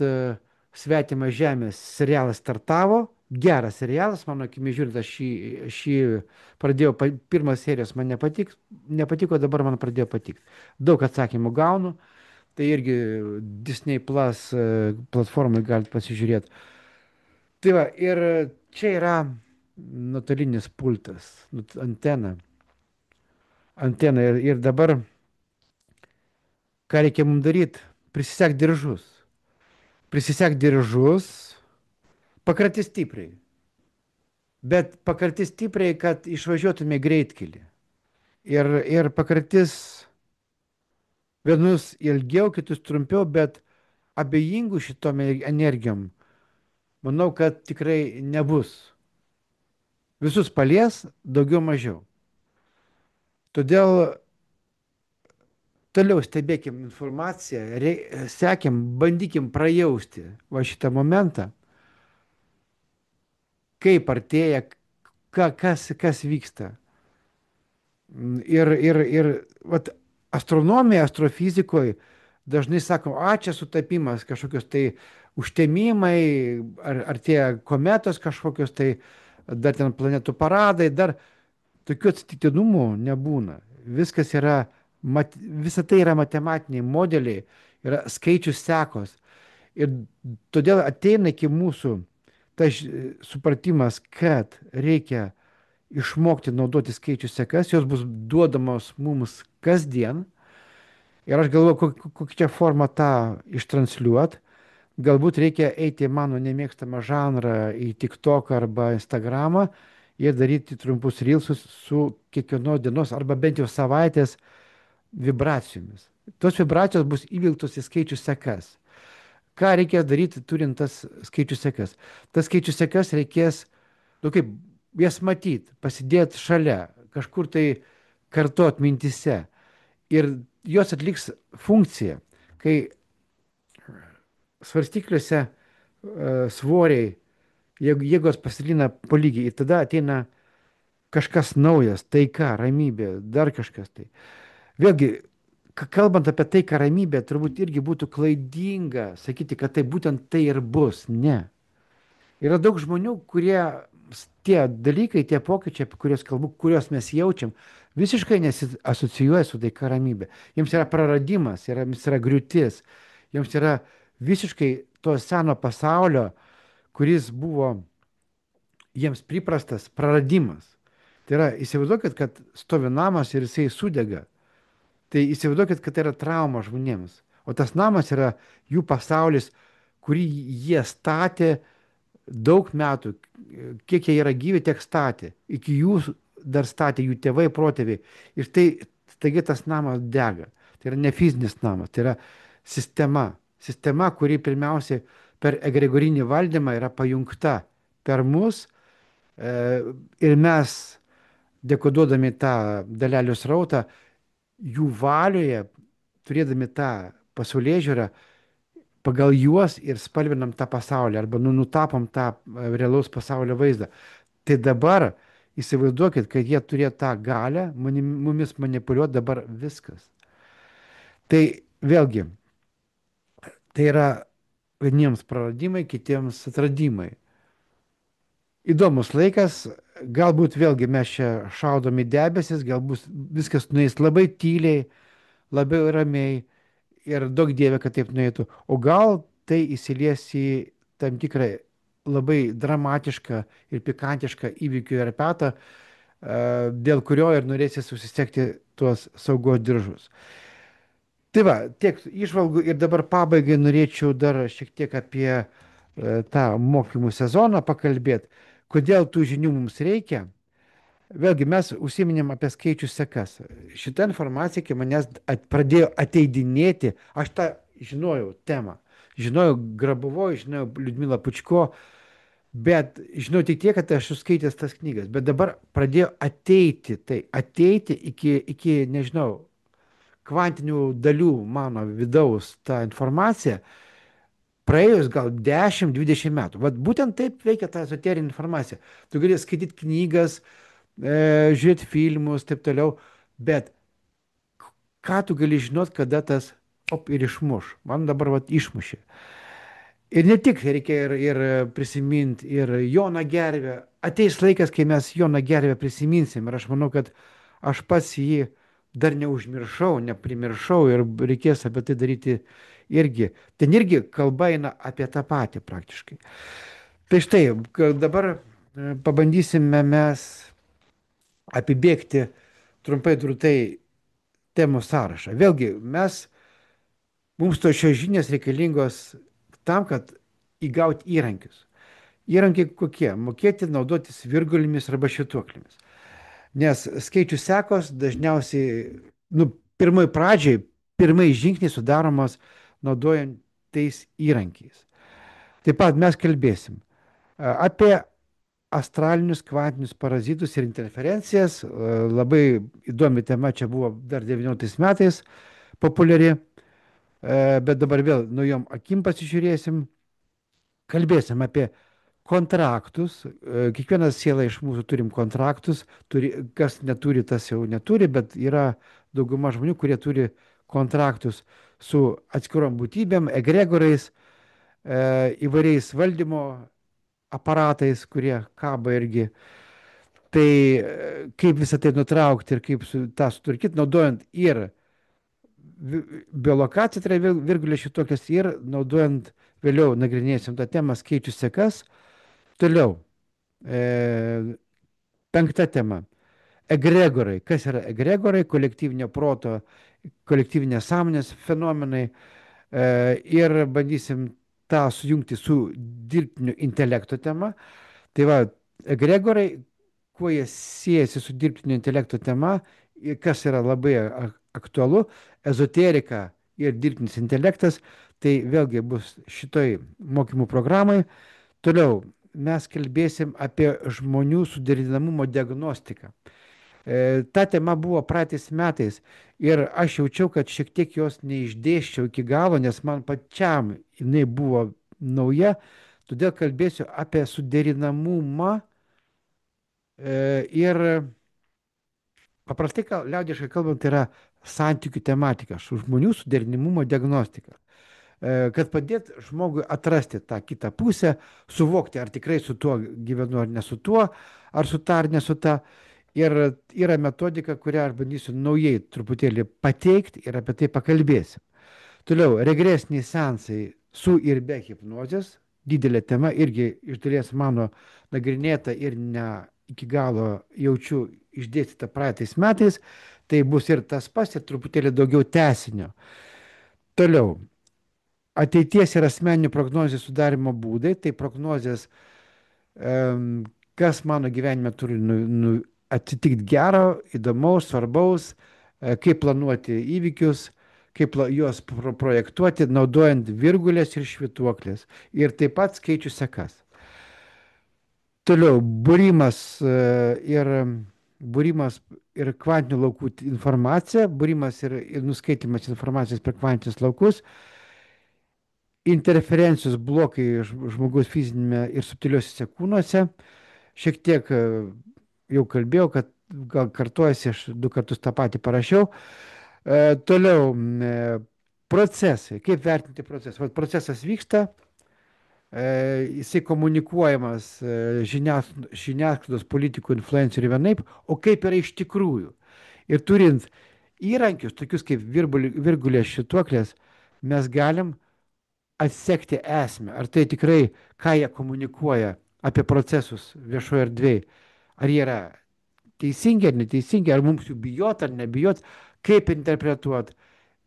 Svetimas žemės serialas startavo, geras serialas, mano akimi žiūrint, aš jį pradėjau, pirmas serijas man nepatiko, dabar man pradėjo patikti. Daug atsakymų gaunu, tai irgi Disney Plus platformai galite pasižiūrėti. Tai va, ir čia yra nuotolinis pultas, antena. Ir dabar, ką reikia mums daryti? Prisisek diržus. Prisisek diržus, pakrati stipriai. Bet pakrati stipriai, kad išvažiuotume greitkelį. Ir pakratis vienus ilgiau, kitus trumpiau, bet abejingų šitom energijom, manau, kad tikrai nebus. Visus palies, daugiau mažiau. Todėl toliau stebėkim informaciją, sekim, bandykim prajausti va šitą momentą, kaip artėja, kas vyksta. Ir vat, astronomija, astrofizikoje dažnai sako, čia sutapimas, kažkokios tai užtemimai, ar tie kometos kažkokios tai, dar ten planetų paradai, dar tokių atsitiktinumų nebūna. Viskas yra, visa tai yra matematiniai modeliai, yra skaičių sekos. Ir todėl ateina iki mūsų tas supratimas, kad reikia išmokti naudoti skaičių sekas, jos bus duodamos mums kasdien. Ir aš galvoju, kokią formą tą ištransliuot. Galbūt reikia eiti į mano nemėgstamą žanrą, į TikTok arba Instagramą ir daryti trumpus reelsus su kiekvienos dienos arba bent jau savaitės vibracijomis. Tos vibracijos bus įvilktos į skaičių sekas. Ką reikės daryti, turint tas skaičių sekas? Tas skaičių sekas reikės, nu kaip, jas matyti, pasidėti šalia, kažkur tai kartot mintise. Ir jos atliks funkciją, kai svarstykliuose svoriai, jėgos pasidalina po lygiai ir tada ateina kažkas naujas, taika, ramybė, dar kažkas tai. Vėlgi, kalbant apie taiką ramybę, turbūt irgi būtų klaidinga sakyti, kad tai būtent tai ir bus. Ne. Yra daug žmonių, kurie tie dalykai, tie pokyčiai, apie kuriuos kalbu, kuriuos mes jaučiam, visiškai nesiasocijuoja su taika ramybė. Jiems yra praradimas, jiems yra griūtis, jiems yra visiškai to seno pasaulio, kuris buvo jiems priprastas praradimas. Tai yra, įsivaizduokit, kad stovi namas ir jisai sudega. Tai įsivaizduokit, kad tai yra trauma žmonėms. O tas namas yra jų pasaulis, kurį jie statė daug metų, kiek jie yra gyvi, tiek statė. Iki jų dar statė jų tėvai, protėviai. Ir tai, taigi tas namas dega. Tai yra ne fizinis namas, tai yra sistema. Sistema, kuri pirmiausiai per egregorinį valdymą yra pajungta per mus ir mes, dekoduodami tą dalelių srautą, jų valioje, turėdami tą pasaulyje žiūrą, pagal juos ir spalvinam tą pasaulį arba nutapom tą realaus pasaulio vaizdą. Tai dabar įsivaizduokit, kad jie turėjo tą galę mumis manipuliuoti dabar viskas. Tai vėlgi, tai yra vieniems praradimai, kitiems atradimai. Įdomus laikas, galbūt vėlgi mes čia šaudom į debesis, galbūt viskas nueis labai tyliai, labai ramiai ir daug dievė, kad taip nueitų. O gal tai įsilies į tam tikrą labai dramatišką ir pikantišką įvykių repetą, dėl kurio ir norėsis susisiekti tuos saugos diržus. Tai va, tiek išvalgų ir dabar pabaigai norėčiau dar šiek tiek apie tą mokymų sezoną pakalbėti. Kodėl tų žinių mums reikia? Vėlgi mes užsiminėm apie skaičių sekas. Šitą informaciją, kai manęs pradėjo ateidinėti, aš tą žinojau temą. Žinojau Grabovoj, žinojau Liudmila Pučko, bet žinau tik tiek, kad aš esu skaitęs tas knygas. Bet dabar pradėjo ateiti, tai ateiti iki nežinau, kvantinių dalių mano vidaus tą informaciją, praėjus gal 10-20 metų. Vat būtent taip veikia ta ezoterinė informacija. Tu gali skaityti knygas, žiūrėti filmus, taip toliau, bet ką tu gali žinot, kada tas ir išmuš. Man dabar vat išmušė. Ir ne tik reikia ir prisiminti ir Joną Gervę. Ateis laikas, kai mes Joną Gervę prisiminsim. Ir aš manau, kad aš pats jį dar neužmiršau, neprimiršau ir reikės apie tai daryti irgi. Ten irgi kalba eina apie tą patį praktiškai. Tai štai, dabar pabandysime mes apibėgti trumpai drūtai temų sąrašą. Vėlgi, mums to šios žinios reikalingos tam, kad įgauti įrankius. Įrankiai kokie? Mokėti naudotis virgulėmis arba šituoklėmis. Nes skaičių sekos dažniausiai, pirmai žingsniai sudaromos naudojant tais įrankiais. Taip pat mes kalbėsim apie astralinius kvantinius parazitus ir interferencijas. Labai įdomi tema čia buvo dar 19 metais populiari, bet dabar vėl naujom akim pasižiūrėsim. Kalbėsim apie kontraktus. Kiekvienas siela iš mūsų turim kontraktus. Kas neturi, tas jau neturi, bet yra dauguma žmonių, kurie turi kontraktus su atskirom būtybėm, egregorais, įvairiais valdymo aparatais, kurie kaba irgi. Tai kaip visą tai nutraukti ir kaip tą sutvarkyti, naudojant ir biolokaciją, tai yra virgulės šitokias, ir naudojant, vėliau nagrinėsim tą temą, skaičių sekas. Toliau, 5 tema. Egregorai. Kas yra egregorai? Kolektyvinio proto kolektyvinės sąmonės fenomenai ir bandysim tą sujungti su dirbtiniu intelekto tema. Tai va, egregorai, kuo jie siejasi su dirbtinio intelekto tema ir kas yra labai aktualu, ezoterika ir dirbtinis intelektas, tai vėlgi bus šitoj mokymų programai. Toliau mes kalbėsim apie žmonių suderinamumo diagnostiką. Ta tema buvo praeitais metais ir aš jaučiau, kad šiek tiek jos neišdėščiau iki galo, nes man pačiam jinai buvo nauja, todėl kalbėsiu apie suderinamumą ir paprastai, liaudiškai kalbant, tai yra santykių tematika, su žmonių suderinimumo diagnostika. Kad padėt žmogui atrasti tą kitą pusę, suvokti, ar tikrai su tuo gyvenu ar ne su tuo, ar su ta ar ne su ta. Ir yra metodika, kurią aš bandysiu naujai truputėlį pateikti ir apie tai pakalbėsim. Toliau, regresiniai sensai su ir be hipnozės. Didelė tema, irgi iš dalies mano nagrinėta ir ne iki galo jaučiu išdėstyta praeitais metais. Tai bus ir tas pats, ir truputėlį daugiau tęsinio. Toliau, ateities ir asmeninių prognozijų sudarimo būdai. Tai prognozijas, em, kas mano gyvenime turi atsitikti gero, įdomaus, svarbaus, kaip planuoti įvykius, kaip juos projektuoti, naudojant virgulės ir švituoklės. Ir taip pat skaičių sekas. Toliau, būrimas ir kvantinių laukų informacija, būrimas ir nuskaitimas informacijos per kvantinius laukus, interferencijos blokai žmogaus fizinėme ir subtiliuosiuose kūnuose. Šiek tiek jau kalbėjau, kad gal kartuojasi, aš du kartus tą patį parašiau. Toliau, procesai. Kaip vertinti procesą? Vat procesas vyksta, jisai komunikuojamas žiniasklaidos politikų influencerių vienaip, o kaip yra iš tikrųjų. Ir turint įrankius, tokius kaip virgulės šituoklės, mes galim atsekti esmę. Ar tai tikrai, ką jie komunikuoja apie procesus viešoje erdvėje, ar jie yra teisingi ar neteisingi, ar mums jų bijot ar nebijot, kaip interpretuot.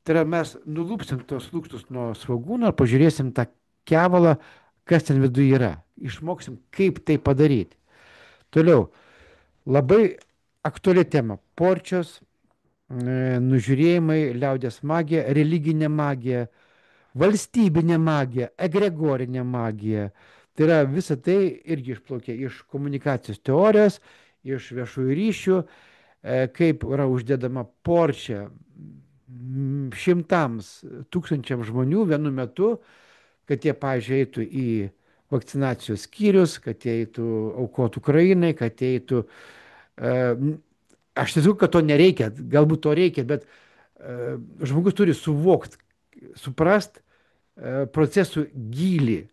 Tai yra mes nulupsim tos lūkštus nuo svogūno ir pažiūrėsim tą kevalą, kas ten viduje yra. Išmoksim, kaip tai padaryti. Toliau, labai aktuali tema - porčios, nužiūrėjimai, liaudės magija, religinė magija, valstybinė magija, egregorinė magija. Tai yra visa tai irgi išplaukia iš komunikacijos teorijos, iš viešųjų ryšių, kaip yra uždedama porčia šimtams, tūkstančiams žmonių vienu metu, kad jie, pavyzdžiui, eitų į vakcinacijos skyrius, kad jie eitų aukoti Ukrainai, kad jie eitų. Aš tiesiog, kad to nereikia, galbūt to reikia, bet žmogus turi suvokti, suprast procesų gylį,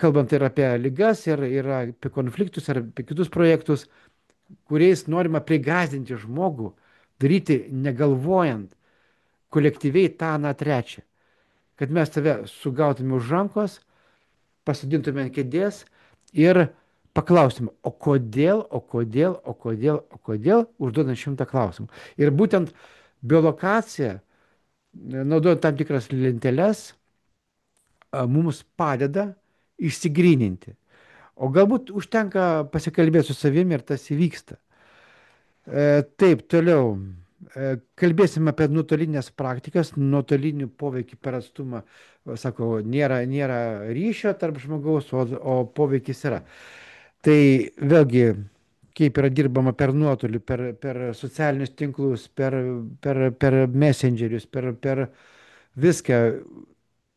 kalbant ir apie ligas, ir apie konfliktus, ir apie kitus projektus, kuriais norima prigazdinti žmogų, daryti negalvojant, kolektyviai tą, na, trečią. Kad mes tave sugautume už rankos, pasodintume ant kėdės ir paklaustume, o kodėl, o kodėl, o kodėl, o kodėl, užduodant 100 klausimų. Ir būtent biolokacija, naudojant tam tikras lenteles, mums padeda išsigryninti. O galbūt užtenka pasikalbėti su savimi ir tas įvyksta. Taip, toliau. Kalbėsim apie nuotolinės praktikas, nuotolinį poveikį per atstumą. Sako, nėra ryšio tarp žmogaus, o poveikis yra. Tai vėlgi, kaip yra dirbama per nuotolį, per socialinius tinklus, per messengerius, per viską,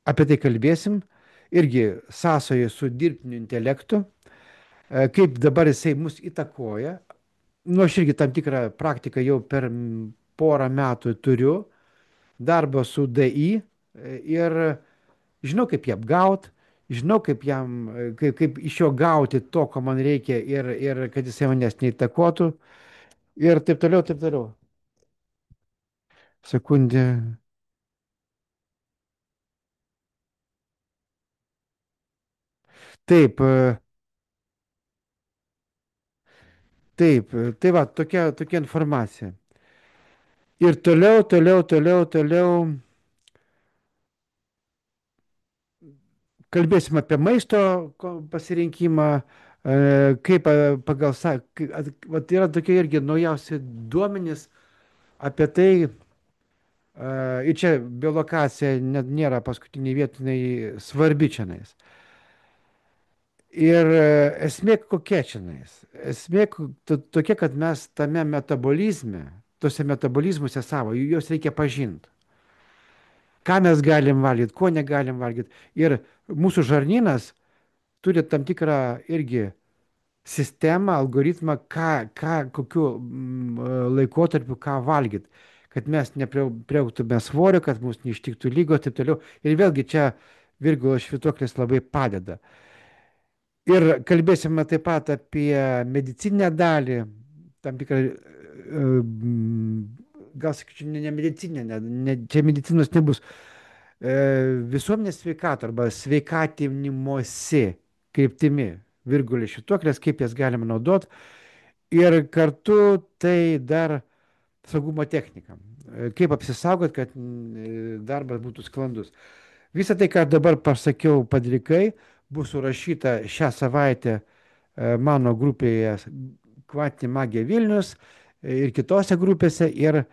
apie tai kalbėsim. Irgi sąsoje su dirbtiniu intelektu, kaip dabar jisai mus įtakoja. Nu, aš irgi tam tikrą praktiką jau per porą metų turiu, darbo su DI ir žinau, kaip jį apgaut, žinau, kaip iš jo gauti to, ko man reikia ir kad jisai manęs neįtakotų ir taip toliau, taip toliau. Sekundė. Taip, taip, tai va, tokia informacija. Ir toliau kalbėsim apie maisto pasirinkimą, kaip pagal, vat yra tokie irgi naujausi duomenys apie tai, ir čia biolokacija net nėra paskutiniai vietiniai svarbi čianais. Ir esmė kokia čianais? Esmė tokia, kad mes tame metabolizme, tuose metabolizmuose savo, juos reikia pažinti. Ką mes galim valgyti, ko negalim valgyti. Ir mūsų žarnynas turi tam tikrą irgi sistemą, algoritmą, kokiu laikotarpiu ką valgyti, kad mes nepriauktume svorio, kad mūsų neištiktų lygos ir taip toliau. Ir vėlgi čia Virgulo švytuoklis labai padeda. Ir kalbėsime taip pat apie medicinę dalį, tam tikrą, gal sakyčiau, ne medicininę, čia medicinos nebus, visuomenės sveikato arba sveikatinimosi kryptimi Virgulės švytuoklės, kaip jas galima naudoti. Ir kartu tai dar saugumo technika. Kaip apsisaugot, kad darbas būtų sklandus. Visą tai, ką dabar pasakiau padrikai, bus surašyta šią savaitę mano grupėje Kvantinė magija Vilnius ir kitose grupėse. Ir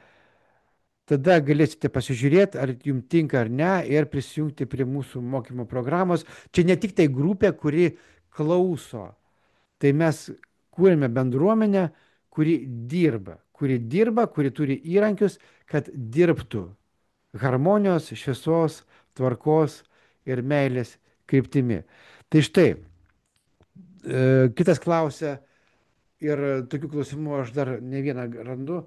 tada galėsite pasižiūrėti, ar jums tinka ar ne, ir prisijungti prie mūsų mokymo programos. Čia ne tik tai grupė, kuri klauso. Tai mes kūrėme bendruomenę, kuri turi įrankius, kad dirbtų harmonijos, šviesos, tvarkos ir meilės kryptimi. Tai štai, kitas klausia, ir tokių klausimų aš dar ne vieną randu,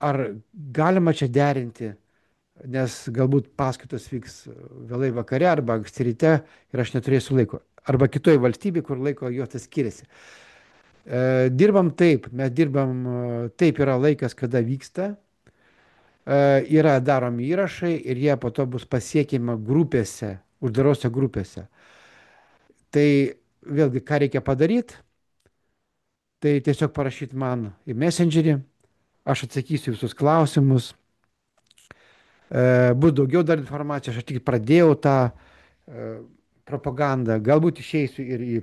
ar galima čia derinti, nes galbūt paskaitos vyks vėlai vakare arba anksti ryte ir aš neturėsiu laiko. Arba kitoje valstybėje, kur laiko juostas skiriasi. Dirbam taip, mes dirbam taip, yra laikas, kada vyksta, yra daromi įrašai ir jie po to bus pasiekiama grupėse, uždarose grupėse. Tai vėlgi, ką reikia padaryti, tai tiesiog parašyti man į Messengerį, aš atsakysiu visus klausimus. Bus daugiau dar informacijos, aš tik pradėjau tą propagandą, galbūt išeisiu ir į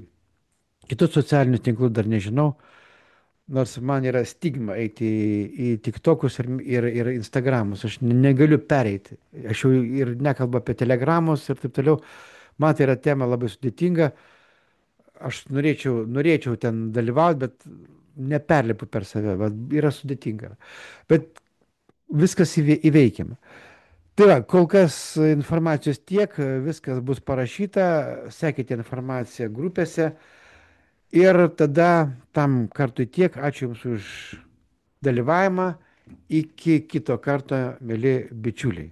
kitus socialinius tinklus, dar nežinau, nors man yra stigma eiti į TikTokus ir Instagramus, aš negaliu pereiti, aš jau ir nekalbu apie telegramus ir taip toliau, man tai yra tema labai sudėtinga, aš norėčiau ten dalyvauti, bet neperlipu per save, yra sudėtinga, bet viskas įveikiama. Tai va, kol kas informacijos tiek, viskas bus parašyta, sekite informaciją grupėse ir tada tam kartui tiek, ačiū Jums už dalyvavimą, iki kito karto, mėly bičiuliai.